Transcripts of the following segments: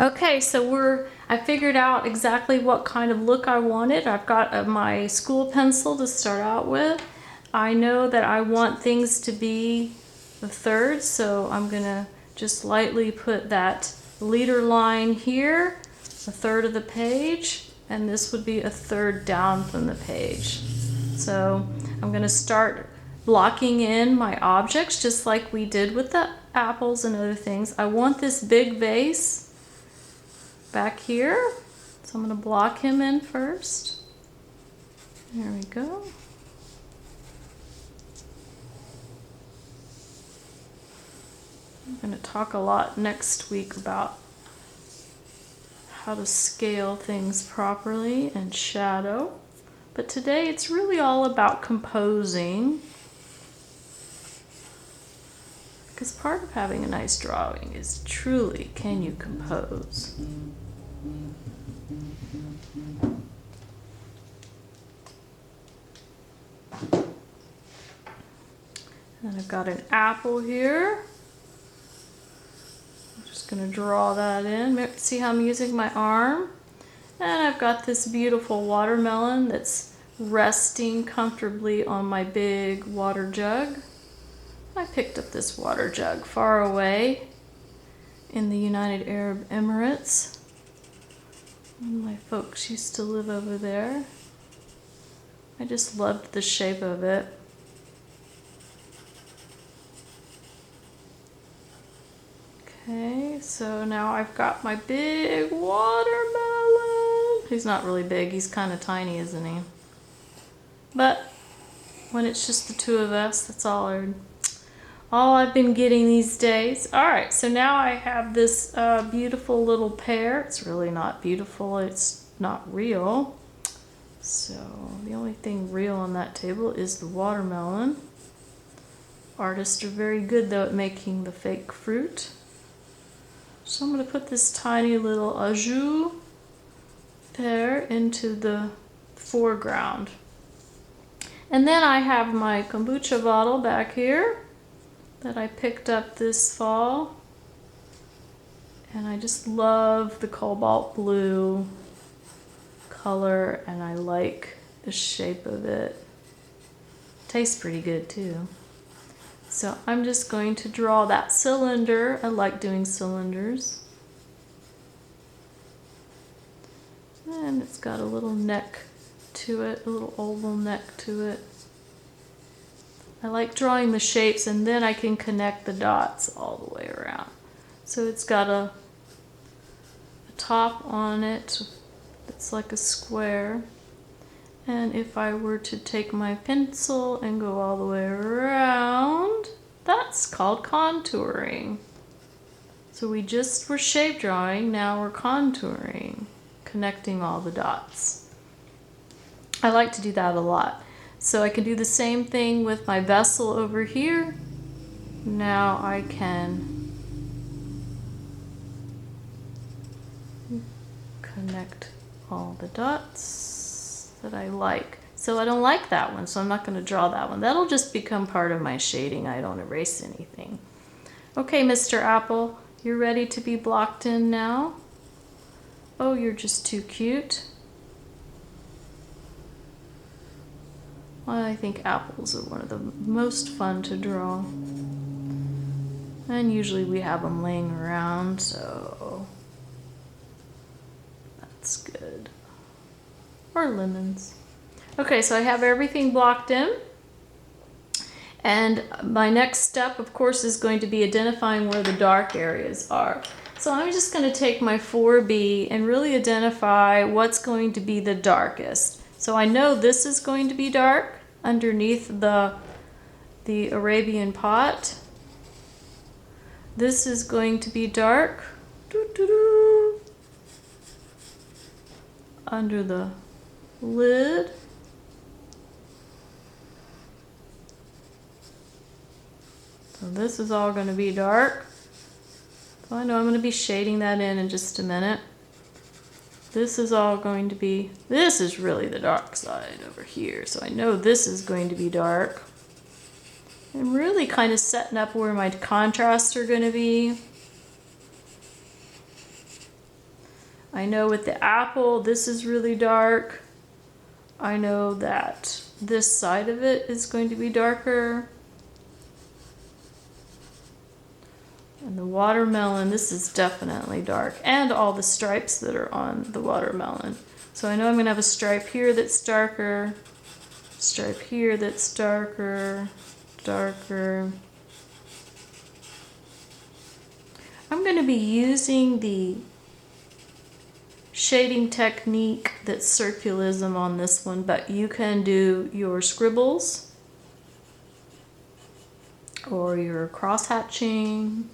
Okay, so I figured out exactly what kind of look I wanted. I've got my school pencil to start out with. I know that I want things to be the third, so I'm gonna just lightly put that leader line here, a third of the page, and this would be a third down from the page. So I'm gonna start blocking in my objects just like we did with the apples and other things. I want this big vase back here, so I'm going to block him in first. There we go. I'm going to talk a lot next week about how to scale things properly and shadow, but today it's really all about composing, because part of having a nice drawing is truly, can you compose? And I've got an apple here. I'm just going to draw that in. See how I'm using my arm? And I've got this beautiful watermelon that's resting comfortably on my big water jug. I picked up this water jug far away in the United Arab Emirates. My folks used to live over there. I just loved the shape of it. Okay, so now I've got my big watermelon. He's not really big, he's kind of tiny, isn't he? But when it's just the two of us, that's all I've been getting these days. All right, so now I have this beautiful little pear. It's really not beautiful, it's not real. So the only thing real on that table is the watermelon. Artists are very good though at making the fake fruit. So I'm going to put this tiny little ajou pear into the foreground. And then I have my kombucha bottle back here that I picked up this fall. And I just love the cobalt blue color, and I like the shape of it. Tastes pretty good too. So I'm just going to draw that cylinder. I like doing cylinders. And it's got a little neck to it, a little oval neck to it. I like drawing the shapes, and then I can connect the dots all the way around. So it's got a top on it that's like a square. And if I were to take my pencil and go all the way around, that's called contouring. So we just were shape drawing, now we're contouring, connecting all the dots. I like to do that a lot. So I can do the same thing with my vessel over here. Now I can connect all the dots that I like. So I don't like that one, so I'm not going to draw that one. That'll just become part of my shading. I don't erase anything. Okay, Mr. Apple, you're ready to be blocked in now? Oh, you're just too cute. Well, I think apples are one of the most fun to draw. And usually we have them laying around, so that's good. Or lemons. Okay, so I have everything blocked in. And my next step, of course, is going to be identifying where the dark areas are. So I'm just going to take my 4B and really identify what's going to be the darkest. So I know this is going to be dark underneath the Arabian pot. This is going to be dark under the lid. So this is all going to be dark. So I know I'm going to be shading that in just a minute. This is all going to be, this is really the dark side over here. So I know this is going to be dark. I'm really kind of setting up where my contrasts are going to be. I know with the apple, this is really dark. I know that this side of it is going to be darker. And the watermelon, this is definitely dark. And all the stripes that are on the watermelon. So I know I'm gonna have a stripe here that's darker, stripe here that's darker, darker. I'm gonna be using the shading technique that's circulism on this one, but you can do your scribbles or your cross-hatching.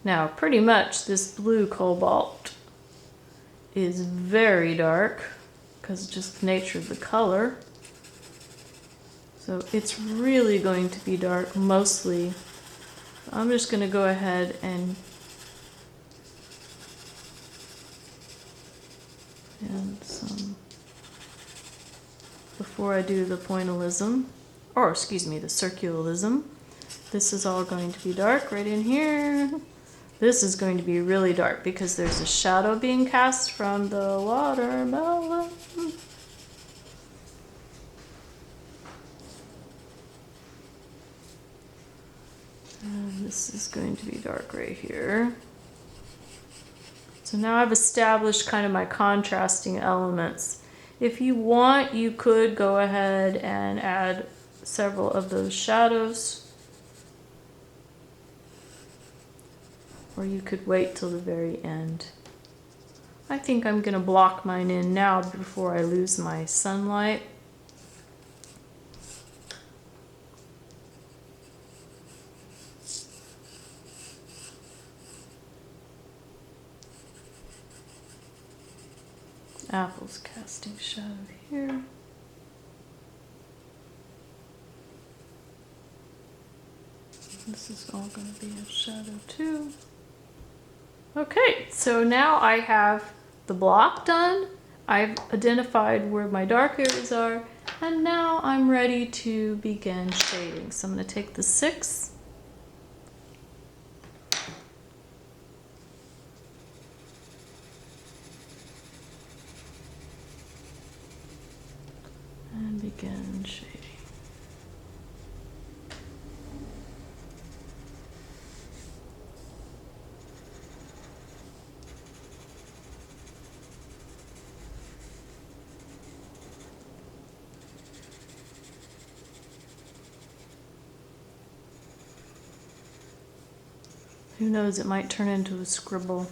Now, pretty much this blue cobalt is very dark because just the nature of the color. So it's really going to be dark mostly. I'm just going to go ahead and some before I do the pointillism, or excuse me, the circularism. This is all going to be dark right in here. This is going to be really dark because there's a shadow being cast from the watermelon. And this is going to be dark right here. So now I've established kind of my contrasting elements. If you want, you could go ahead and add several of those shadows. Or you could wait till the very end. I think I'm going to block mine in now before I lose my sunlight. Apple's casting shadow here. This is all going to be a shadow too. Okay, so now I have the block done. I've identified where my dark areas are, and now I'm ready to begin shading. So I'm going to take the 6. And begin shading. Who knows, it might turn into a scribble.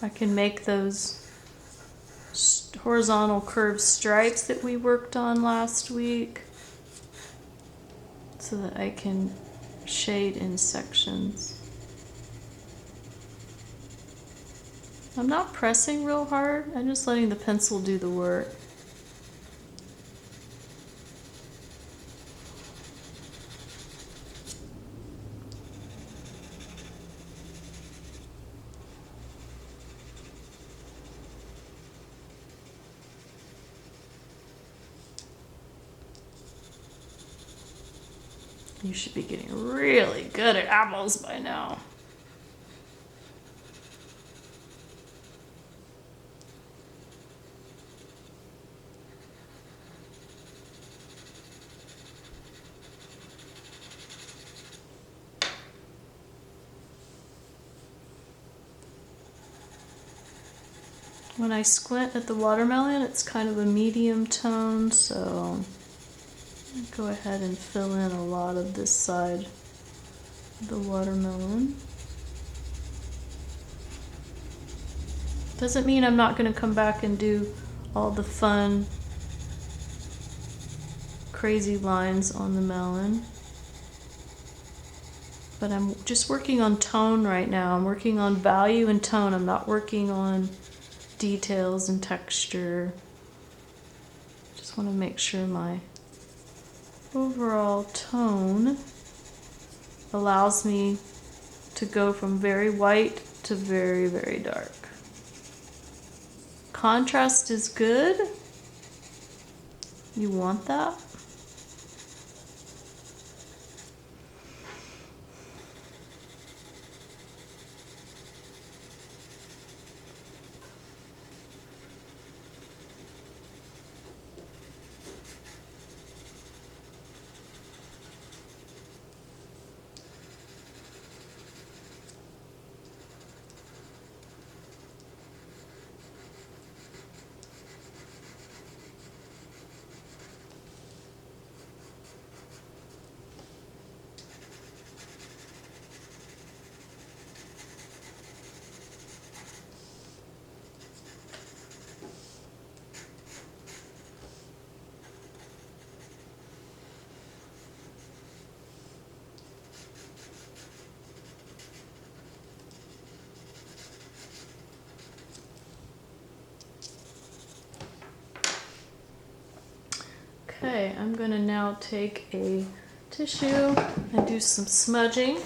I can make those horizontal curved stripes that we worked on last week so that I can shade in sections. I'm not pressing real hard, I'm just letting the pencil do the work. You should be getting really good at apples by now. When I squint at the watermelon, it's kind of a medium tone, so go ahead and fill in a lot of this side of the watermelon. Doesn't mean I'm not going to come back and do all the fun, crazy lines on the melon. But I'm just working on tone right now. I'm working on value and tone. I'm not working on details and texture. Just want to make sure my overall tone allows me to go from very white to very, very dark. Contrast is good. You want that. Okay, I'm gonna now take a tissue and do some smudging.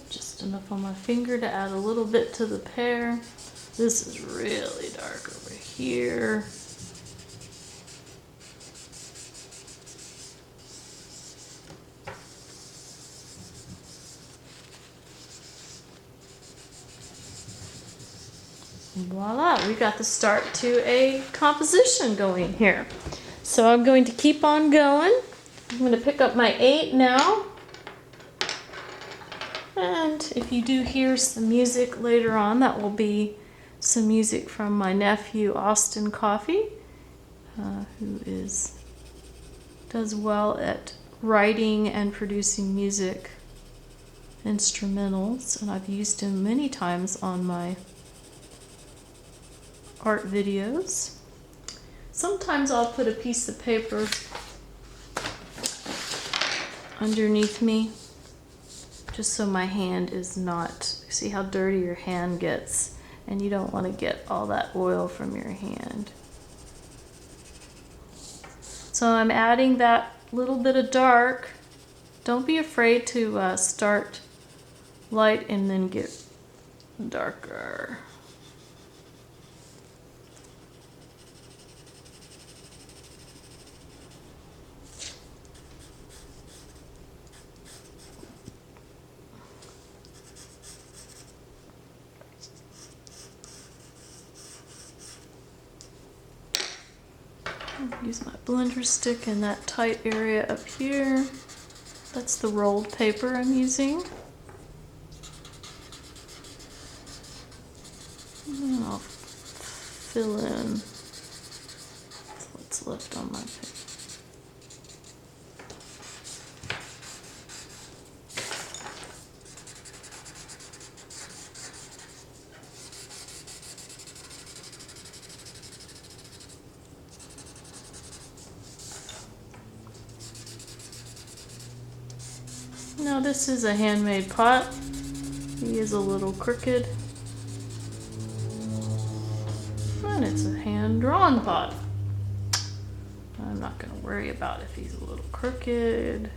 Just enough on my finger to add a little bit to the pear. This is really dark over here. Voila, we got the start to a composition going here. So I'm going to keep on going. I'm going to pick up my 8 now. And if you do hear some music later on, that will be some music from my nephew Austin Coffey, who does well at writing and producing music instrumentals, and I've used him many times on my art videos. Sometimes I'll put a piece of paper underneath me just so my hand is not, see how dirty your hand gets, and you don't want to get all that oil from your hand. So I'm adding that little bit of dark. Don't be afraid to start light and then get darker. Use my blender stick in that tight area up here. That's the rolled paper I'm using. And I'll fill in what's left on my paper. Now this is a handmade pot. He is a little crooked. And it's a hand-drawn pot. I'm not going to worry about if he's a little crooked.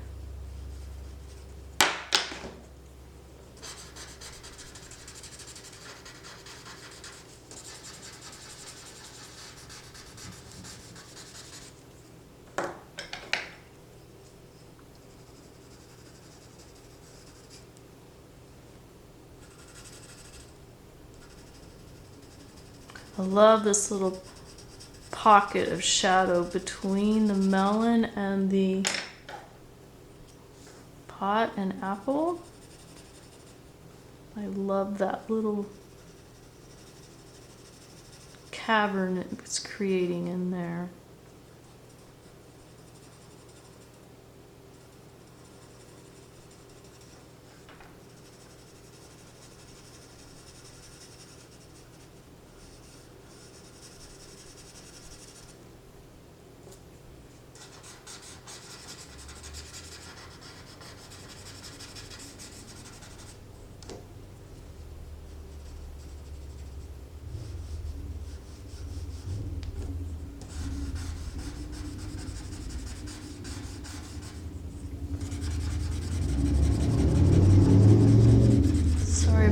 I love this little pocket of shadow between the melon and the pot and apple. I love that little cavern it's creating in there.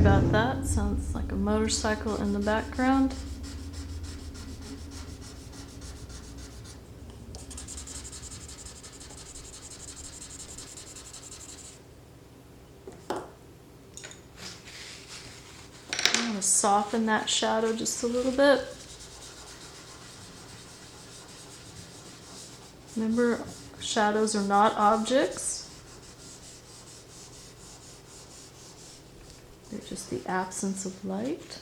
About that, sounds like a motorcycle in the background. I'm going to soften that shadow just a little bit. Remember, shadows are not objects. They're just the absence of light.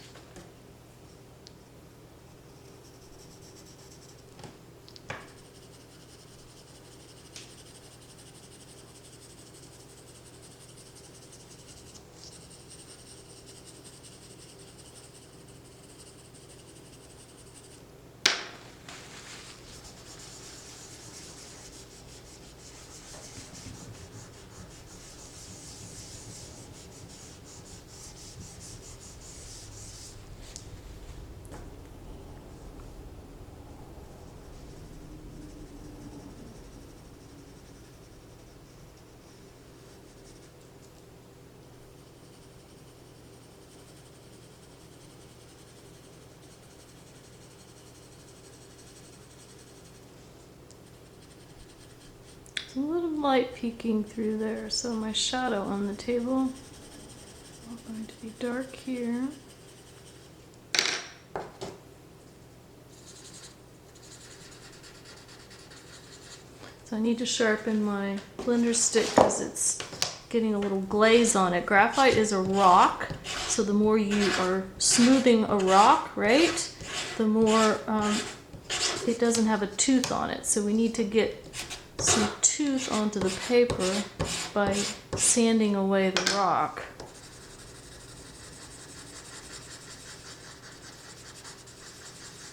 A little light peeking through there, so my shadow on the table is going to be dark here. So I need to sharpen my blender stick because it's getting a little glaze on it. Graphite is a rock, so the more you are smoothing a rock, right, the more it doesn't have a tooth on it. So we need to get some tooth onto the paper by sanding away the rock.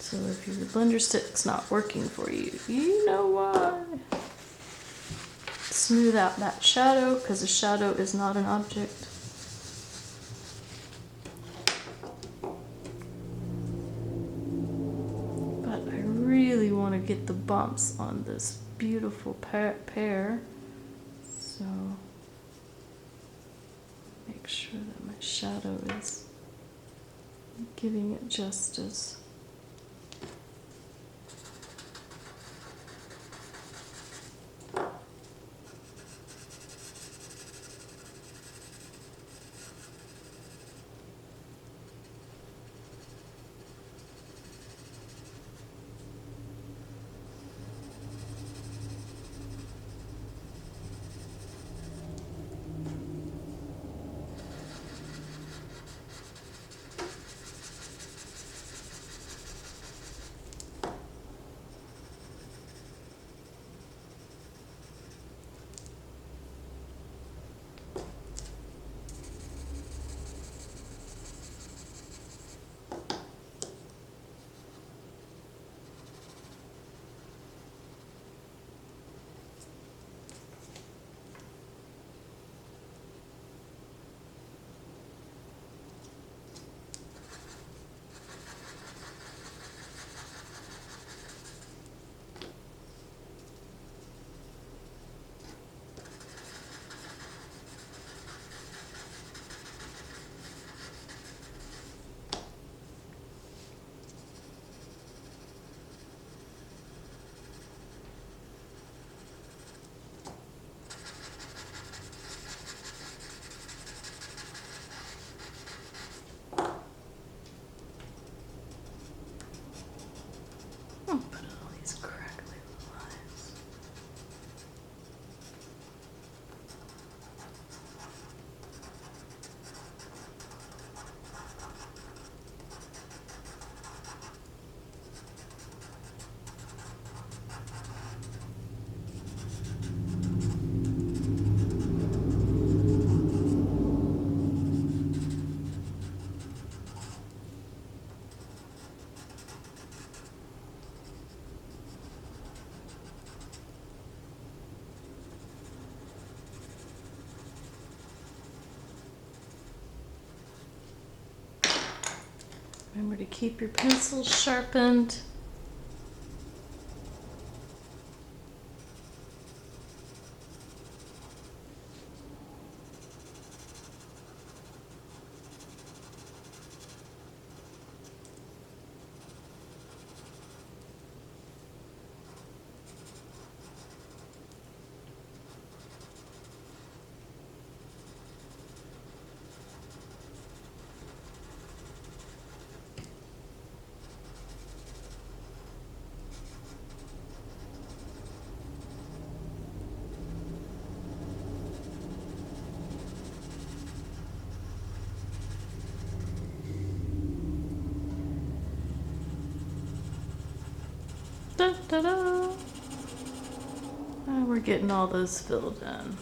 So if your blender stick's not working for you, you know why. Smooth out that shadow because a shadow is not an object. But I really want to get the bumps on this beautiful pear, so make sure that my shadow is giving it justice. Remember to keep your pencils sharpened. Da, da, da. And we're getting all those filled in.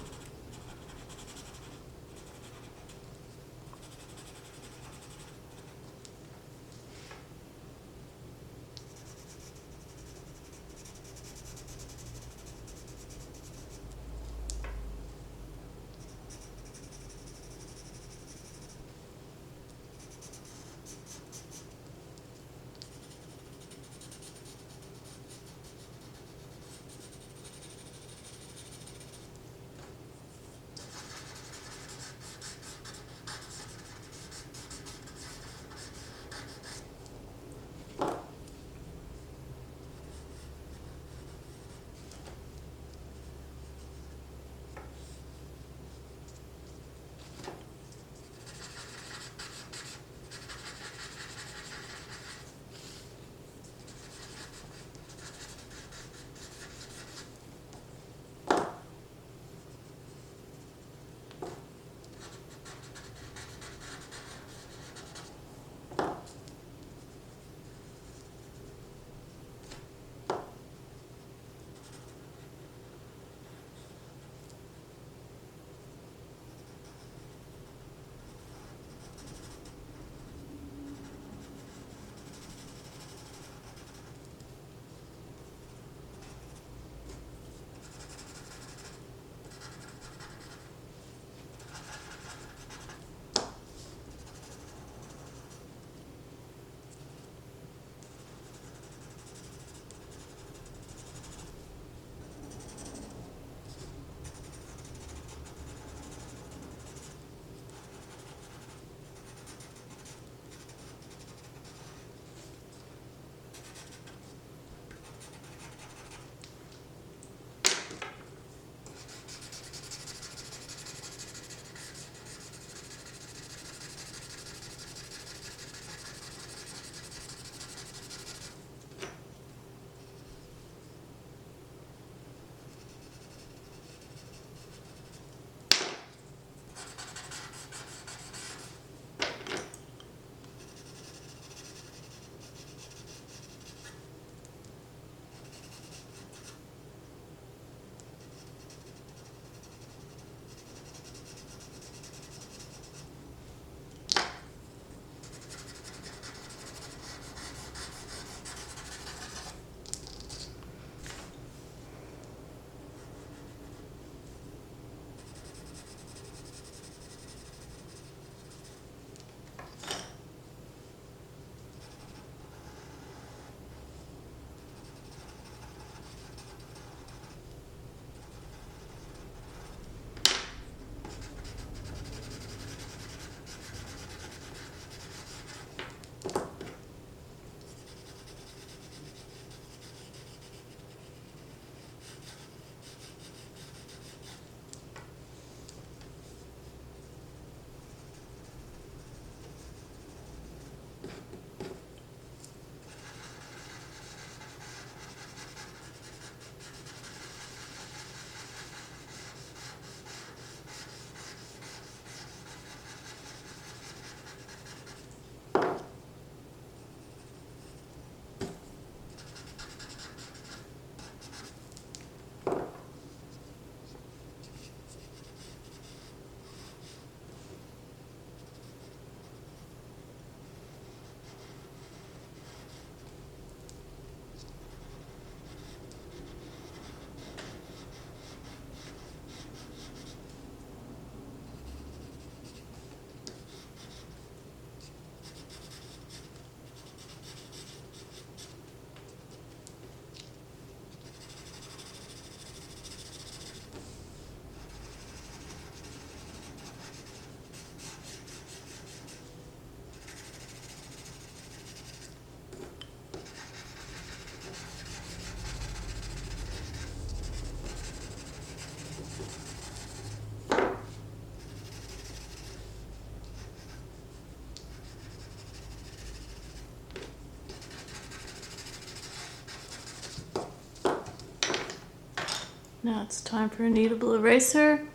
Now it's time for a kneadable eraser.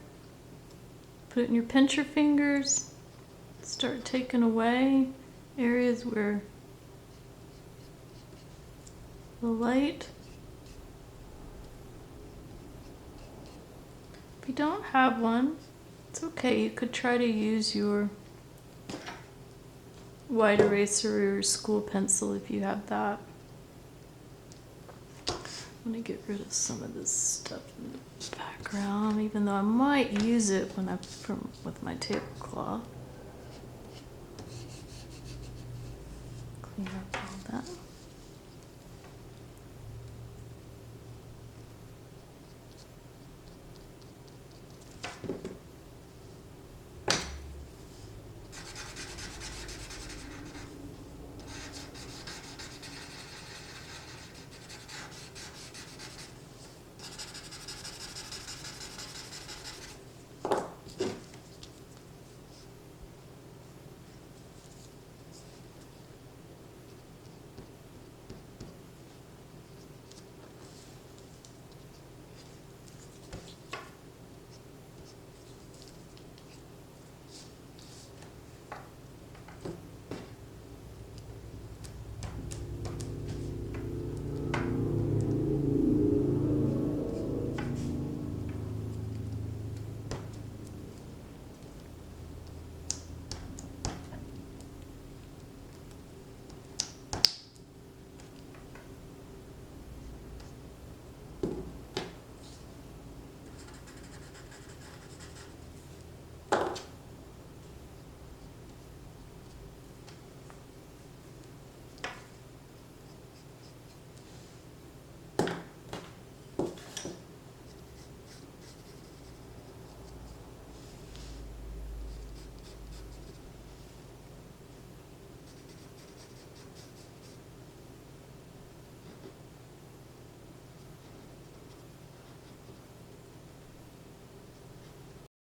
Put it in your pincher fingers. Start taking away areas where the light don't have one, it's okay. You could try to use your white eraser or your school pencil if you have that. I'm gonna get rid of some of this stuff in the background, even though I might use it when with my tablecloth. Clean up